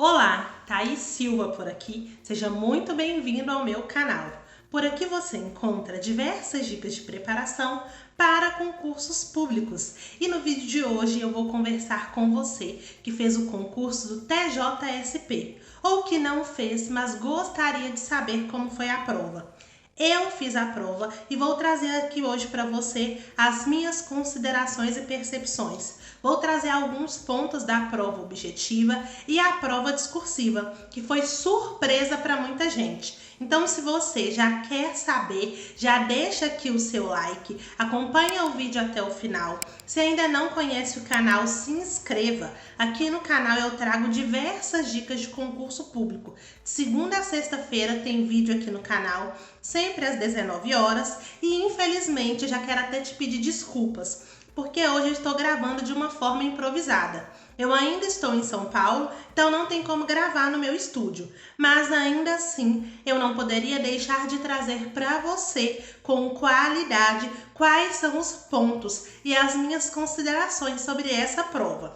Olá, Thaís Silva por aqui. Seja muito bem-vindo ao meu canal. Por aqui você encontra diversas dicas de preparação para concursos públicos. E no vídeo de hoje eu vou conversar com você que fez o concurso do TJSP ou que não fez, mas gostaria de saber como foi a prova. Eu fiz a prova e vou trazer aqui hoje para você as minhas considerações e percepções. Vou trazer alguns pontos da prova objetiva e a prova discursiva, que foi surpresa para muita gente. Então, se você já quer saber, já deixa aqui o seu like, acompanha o vídeo até o final. Se ainda não conhece o canal, se inscreva. Aqui no canal eu trago diversas dicas de concurso público. De segunda a sexta-feira tem vídeo aqui no canal, sempre às 19 horas. E infelizmente já quero até te pedir desculpas, porque hoje eu estou gravando de uma forma improvisada. Eu ainda estou em São Paulo, então não tem como gravar no meu estúdio. Mas ainda assim, eu não poderia deixar de trazer para você, com qualidade, quais são os pontos e as minhas considerações sobre essa prova.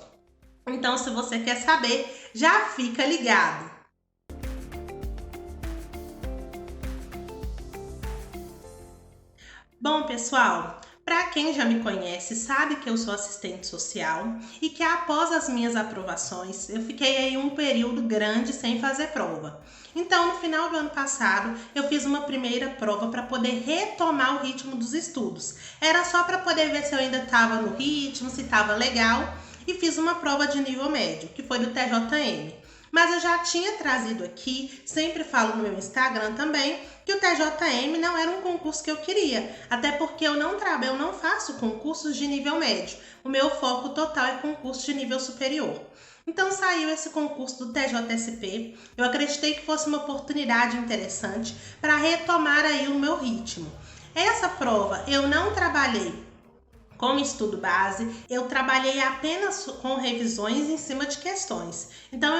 Então, se você quer saber, já fica ligado. Bom, pessoal, para quem já me conhece, sabe que eu sou assistente social e que após as minhas aprovações, eu fiquei aí um período grande sem fazer prova. Então, no final do ano passado, eu fiz uma primeira prova para poder retomar o ritmo dos estudos. Era só para poder ver se eu ainda estava no ritmo, se estava legal, e fiz uma prova de nível médio, que foi do TJM. Mas eu já tinha trazido aqui, sempre falo no meu Instagram também, que o TJM não era um concurso que eu queria, até porque eu não faço concursos de nível médio. O meu foco total é concurso de nível superior. Então saiu esse concurso do TJSP, eu acreditei que fosse uma oportunidade interessante para retomar aí o meu ritmo. Essa prova eu não trabalhei como estudo base, eu trabalhei apenas com revisões em cima de questões. Então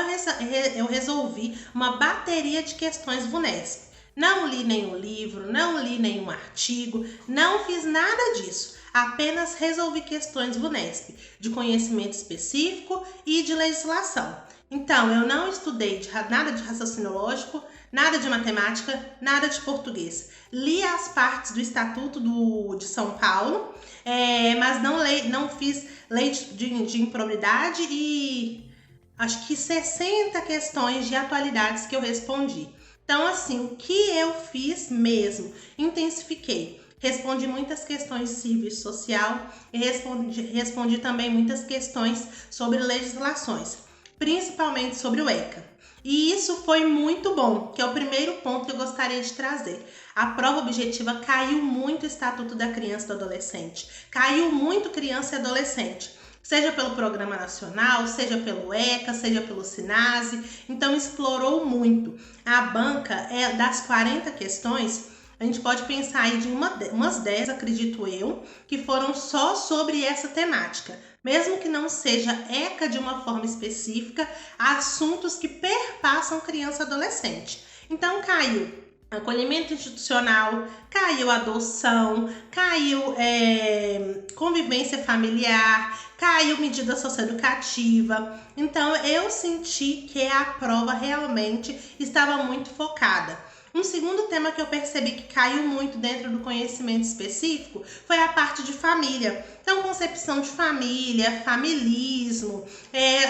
eu resolvi uma bateria de questões VUNESP. Não li nenhum livro, não li nenhum artigo, não fiz nada disso. Apenas resolvi questões VUNESP, de conhecimento específico e de legislação. Então, eu não estudei nada de raciocínio lógico, nada de matemática, nada de português. Li as partes do Estatuto de São Paulo, mas não fiz lei de improbidade e acho que 60 questões de atualidades que eu respondi. Então, assim, o que eu fiz mesmo? Intensifiquei. Respondi muitas questões de serviço social e respondi também muitas questões sobre legislações, principalmente sobre o ECA. E isso foi muito bom, que é o primeiro ponto que eu gostaria de trazer. A prova objetiva caiu muito o Estatuto da Criança e do Adolescente, caiu muito criança e adolescente, seja pelo Programa Nacional, seja pelo ECA, seja pelo SINASE, então explorou muito. A banca, das 40 questões, a gente pode pensar aí de umas 10, acredito eu, que foram só sobre essa temática. Mesmo que não seja ECA de uma forma específica, assuntos que perpassam criança e adolescente. Então caiu acolhimento institucional, caiu adoção, caiu convivência familiar, caiu medida socioeducativa. Então eu senti que a prova realmente estava muito focada. Um segundo tema que eu percebi que caiu muito dentro do conhecimento específico foi a parte de família. Então, concepção de família, familismo,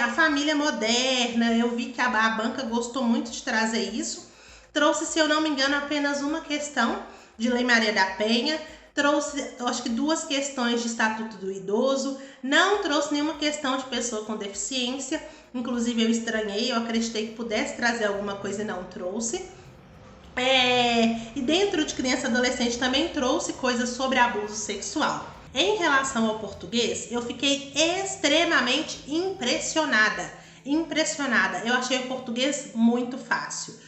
a família moderna. Eu vi que a banca gostou muito de trazer isso. Trouxe, se eu não me engano, apenas uma questão de Lei Maria da Penha. Trouxe, acho que 2 questões de Estatuto do Idoso. Não trouxe nenhuma questão de pessoa com deficiência. Inclusive, eu estranhei, eu acreditei que pudesse trazer alguma coisa e não trouxe. E dentro de criança e adolescente também trouxe coisas sobre abuso sexual. Em relação ao português, eu fiquei extremamente impressionada. Eu achei o português muito fácil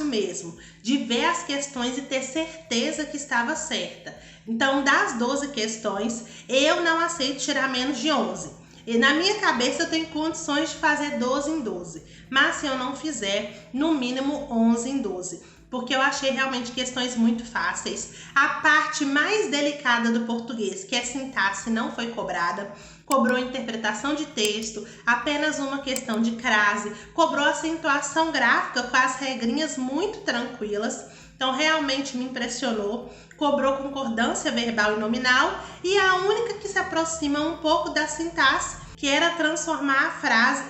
mesmo, de ver as questões e ter certeza que estava certa. Então, das 12 questões, eu não aceito tirar menos de 11. E na minha cabeça eu tenho condições de fazer 12 em 12, mas se eu não fizer, no mínimo 11 em 12, porque eu achei realmente questões muito fáceis. A parte mais delicada do português, que é sintaxe, não foi cobrada. cobrou interpretação de texto, apenas uma questão de crase, cobrou acentuação gráfica com as regrinhas muito tranquilas. Então, realmente me impressionou. Cobrou concordância verbal e nominal e a única que se aproxima um pouco da sintaxe, que era transformar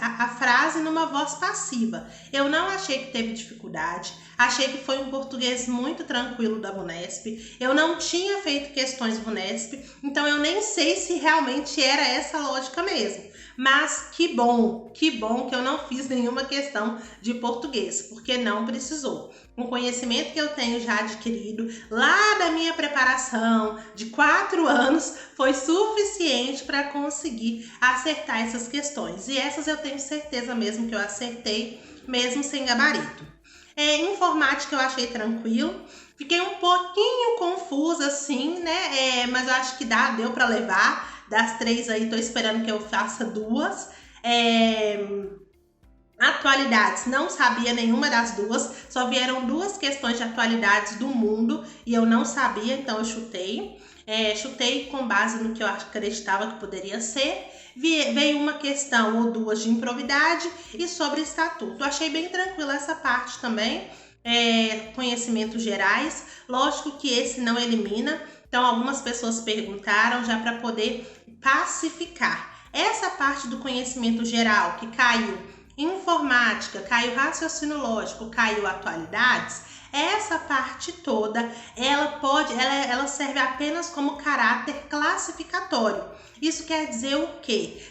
a frase numa voz passiva. Eu não achei que teve dificuldade, achei que foi um português muito tranquilo da VUNESP. Eu não tinha feito questões VUNESP, então eu nem sei se realmente era essa lógica mesmo. Mas que bom que eu não fiz nenhuma questão de português, porque não precisou. O conhecimento que eu tenho já adquirido lá da minha preparação de 4 anos foi suficiente para conseguir acertar essas questões. E essas eu tenho certeza mesmo que eu acertei, mesmo sem gabarito. Informática eu achei tranquilo. Fiquei um pouquinho confusa assim, né? Mas eu acho que deu para levar. Das 3 aí, tô esperando que eu faça 2. Atualidades, não sabia nenhuma das 2. Só vieram 2 questões de atualidades do mundo e eu não sabia, então eu chutei. Chutei com base no que eu acreditava que poderia ser. Veio uma questão ou 2 de improvidade e sobre estatuto. Achei bem tranquila essa parte também. Conhecimentos gerais. Lógico que esse não elimina. Então, algumas pessoas perguntaram já para poder pacificar. Essa parte do conhecimento geral que caiu informática, caiu raciocínio lógico, caiu atualidades, essa parte toda, ela serve apenas como caráter classificatório. Isso quer dizer o quê?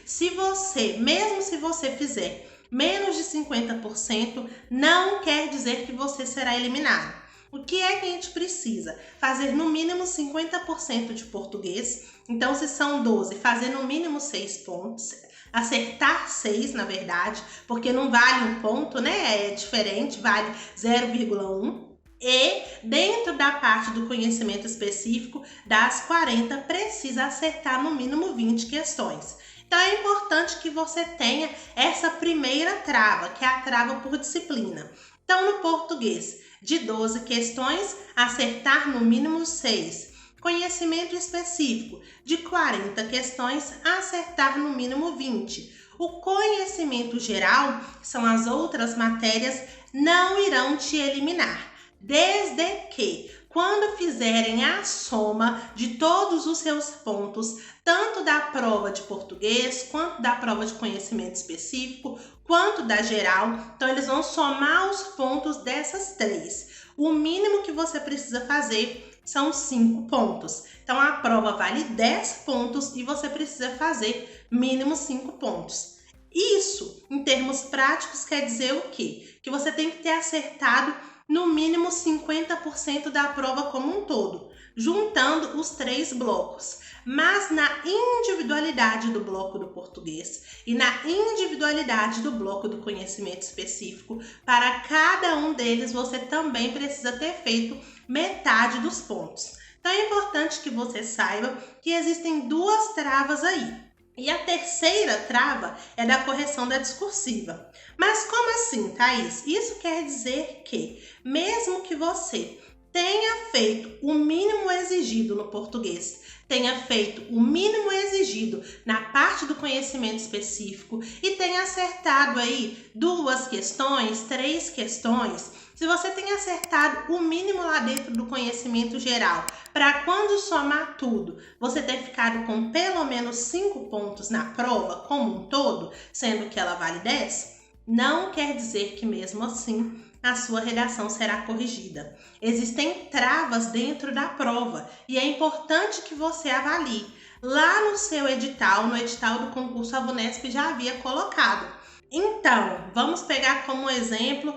Mesmo se você fizer menos de 50%, não quer dizer que você será eliminado. O que é que a gente precisa? Fazer no mínimo 50% de português. Então, se são 12, fazer no mínimo 6 pontos. Acertar 6, na verdade, porque não vale um ponto, né? É diferente, vale 0,1. E dentro da parte do conhecimento específico, das 40, precisa acertar no mínimo 20 questões. Então, é importante que você tenha essa primeira trava, que é a trava por disciplina. Então, no português, de 12 questões, acertar no mínimo 6. Conhecimento específico, de 40 questões, acertar no mínimo 20. O conhecimento geral, que são as outras matérias, não irão te eliminar, desde que, quando fizerem a soma de todos os seus pontos, tanto da prova de português, quanto da prova de conhecimento específico, quanto da geral, então eles vão somar os pontos dessas 3. O mínimo que você precisa fazer são 5 pontos. Então, a prova vale 10 pontos e você precisa fazer mínimo 5 pontos. Isso, em termos práticos, quer dizer o quê? Que você tem que ter acertado no mínimo 50% da prova como um todo, juntando os 3 blocos. Mas na individualidade do bloco do português e na individualidade do bloco do conhecimento específico, para cada um deles você também precisa ter feito metade dos pontos. Então é importante que você saiba que existem 2 travas aí. E a terceira trava é da correção da discursiva. Mas como assim, Thaís? Isso quer dizer que, mesmo que você tenha feito o mínimo exigido no português, tenha feito o mínimo exigido na parte do conhecimento específico e tenha acertado aí 2 questões, 3 questões, se você tem acertado o mínimo lá dentro do conhecimento geral, para quando somar tudo, você ter ficado com pelo menos 5 pontos na prova como um todo, sendo que ela vale 10, não quer dizer que mesmo assim a sua redação será corrigida. Existem travas dentro da prova e é importante que você avalie. Lá no seu edital, no edital do concurso, a VUNESP já havia colocado. Então, vamos pegar como exemplo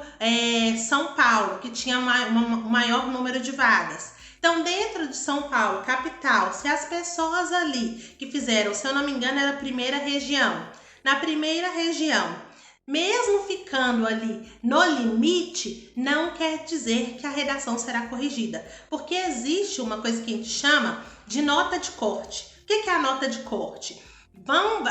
São Paulo, que tinha um maior número de vagas. Então, dentro de São Paulo, capital, se as pessoas ali que fizeram, se eu não me engano, era a primeira região. Na primeira região, mesmo ficando ali no limite, não quer dizer que a redação será corrigida, porque existe uma coisa que a gente chama de nota de corte. O que é a nota de corte?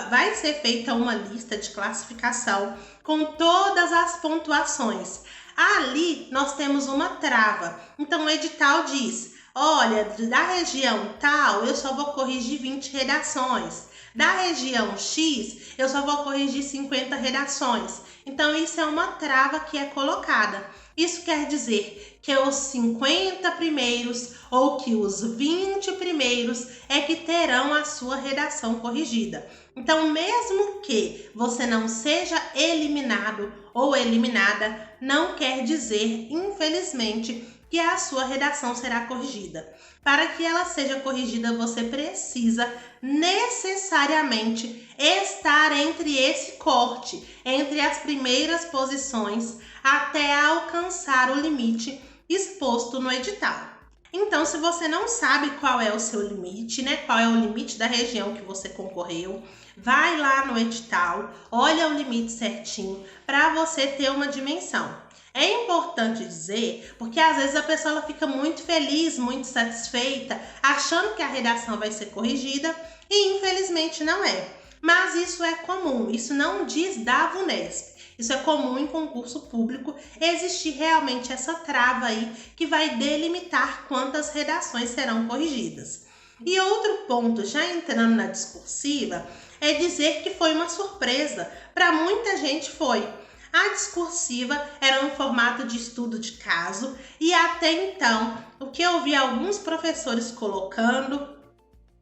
Vai ser feita uma lista de classificação com todas as pontuações. Ali nós temos uma trava. Então o edital diz, olha, da região tal eu só vou corrigir 20 redações. Da região X, eu só vou corrigir 50 redações. Então, isso é uma trava que é colocada. Isso quer dizer que os 50 primeiros ou que os 20 primeiros é que terão a sua redação corrigida. Então, mesmo que você não seja eliminado ou eliminada, não quer dizer, infelizmente, que a sua redação será corrigida. Para que ela seja corrigida, você precisa necessariamente estar entre esse corte, entre as primeiras posições, até alcançar o limite exposto no edital. Então, se você não sabe qual é o seu limite, qual é o limite da região que você concorreu, vai lá no edital, olha o limite certinho para você ter uma dimensão. É importante dizer, porque às vezes a pessoa ela fica muito feliz, muito satisfeita, achando que a redação vai ser corrigida e infelizmente não é. Mas isso é comum, isso não diz da VUNESP. Isso é comum em concurso público, existir realmente essa trava aí que vai delimitar quantas redações serão corrigidas. E outro ponto, já entrando na discursiva, é dizer que foi uma surpresa. Para muita gente foi. A discursiva era um formato de estudo de caso e até então, o que eu vi alguns professores colocando,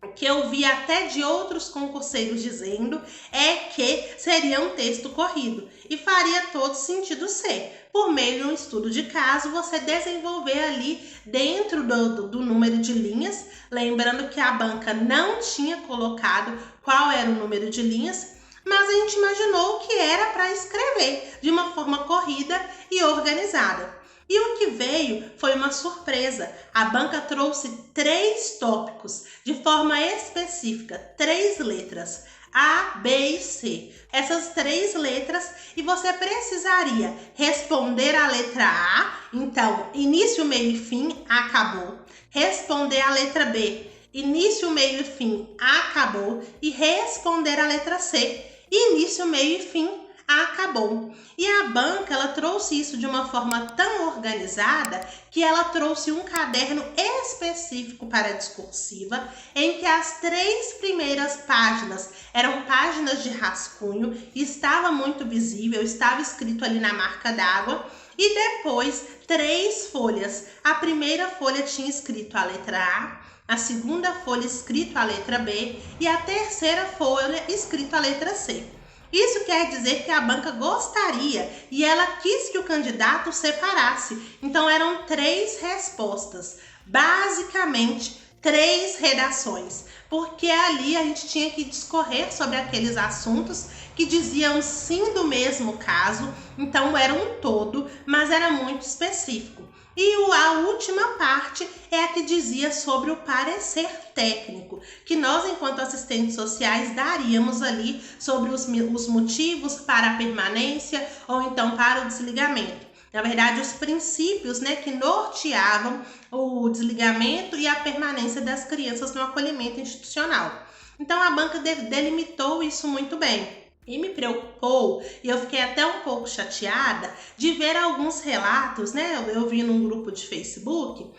o que eu vi até de outros concurseiros dizendo, é que seria um texto corrido e faria todo sentido ser. Por meio de um estudo de caso, você desenvolver ali dentro do número de linhas, lembrando que a banca não tinha colocado qual era o número de linhas, mas a gente imaginou que era para escrever de uma forma corrida e organizada. E o que veio foi uma surpresa. A banca trouxe 3 tópicos de forma específica, 3 letras, A, B e C. Essas 3 letras e você precisaria responder a letra A, então início, meio e fim, acabou. Responder a letra B, início, meio e fim, acabou. E responder a letra C, início, meio e fim, acabou. E a banca ela trouxe isso de uma forma tão organizada que ela trouxe um caderno específico para a discursiva, em que as 3 primeiras páginas eram páginas de rascunho, estava muito visível, estava escrito ali na marca d'água, e depois 3 folhas. A primeira folha tinha escrito a letra A, a segunda folha escrito a letra B e a terceira folha escrito a letra C. Isso quer dizer que a banca gostaria e ela quis que o candidato separasse. Então eram 3 respostas, basicamente 3 redações, porque ali a gente tinha que discorrer sobre aqueles assuntos que diziam sim do mesmo caso, então era um todo, mas era muito específico. E a última parte é a que dizia sobre o parecer técnico, que nós, enquanto assistentes sociais, daríamos ali sobre os motivos para a permanência ou então para o desligamento. Na verdade, os princípios que norteavam o desligamento e a permanência das crianças no acolhimento institucional. Então, a banca delimitou isso muito bem. E me preocupou, e eu fiquei até um pouco chateada de ver alguns relatos, eu vi num grupo de Facebook,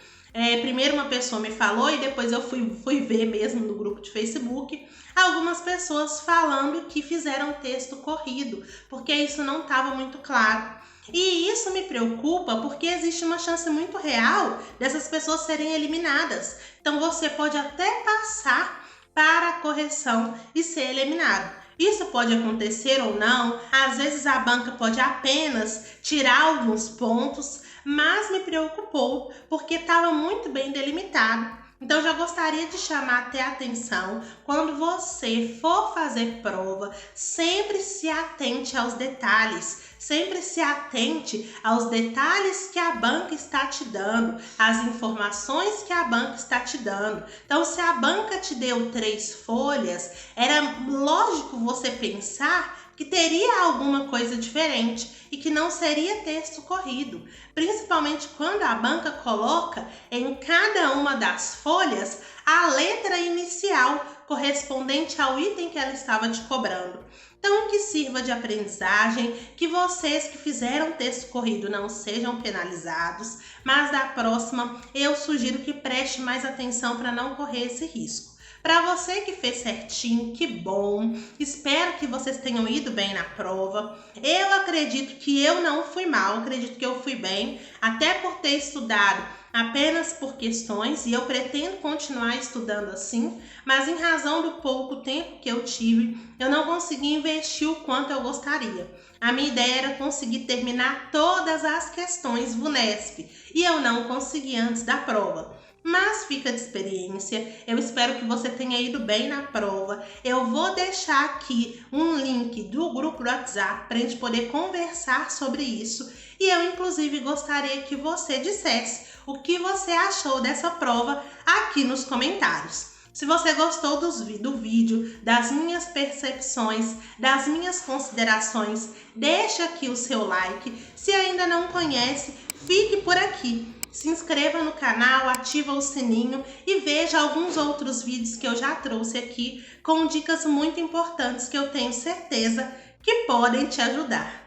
primeiro uma pessoa me falou e depois eu fui ver mesmo no grupo de Facebook, algumas pessoas falando que fizeram texto corrido, porque isso não estava muito claro. E isso me preocupa porque existe uma chance muito real dessas pessoas serem eliminadas. Então você pode até passar para a correção e ser eliminado. Isso pode acontecer ou não, às vezes a banca pode apenas tirar alguns pontos, mas me preocupou porque estava muito bem delimitado. Então, já gostaria de chamar até a atenção, quando você for fazer prova, sempre se atente aos detalhes, sempre se atente aos detalhes que a banca está te dando, às informações que a banca está te dando. Então, se a banca te deu 3 folhas, era lógico você pensar que teria alguma coisa diferente e que não seria texto corrido, principalmente quando a banca coloca em cada uma das folhas a letra inicial correspondente ao item que ela estava te cobrando. Então, que sirva de aprendizagem, que vocês que fizeram texto corrido não sejam penalizados, mas da próxima eu sugiro que preste mais atenção para não correr esse risco. Para você que fez certinho, que bom. Espero que vocês tenham ido bem na prova. Eu acredito que eu não fui mal, acredito que eu fui bem, até por ter estudado apenas por questões, e eu pretendo continuar estudando assim, mas em razão do pouco tempo que eu tive, eu não consegui investir o quanto eu gostaria. A minha ideia era conseguir terminar todas as questões VUNESP, e eu não consegui antes da prova. Mas fica de experiência, eu espero que você tenha ido bem na prova. Eu vou deixar aqui um link do grupo do WhatsApp para a gente poder conversar sobre isso. E eu, inclusive, gostaria que você dissesse o que você achou dessa prova aqui nos comentários. Se você gostou do vídeo, das minhas percepções, das minhas considerações, deixa aqui o seu like. Se ainda não conhece, fique por aqui. Se inscreva no canal, ativa o sininho e veja alguns outros vídeos que eu já trouxe aqui com dicas muito importantes que eu tenho certeza que podem te ajudar.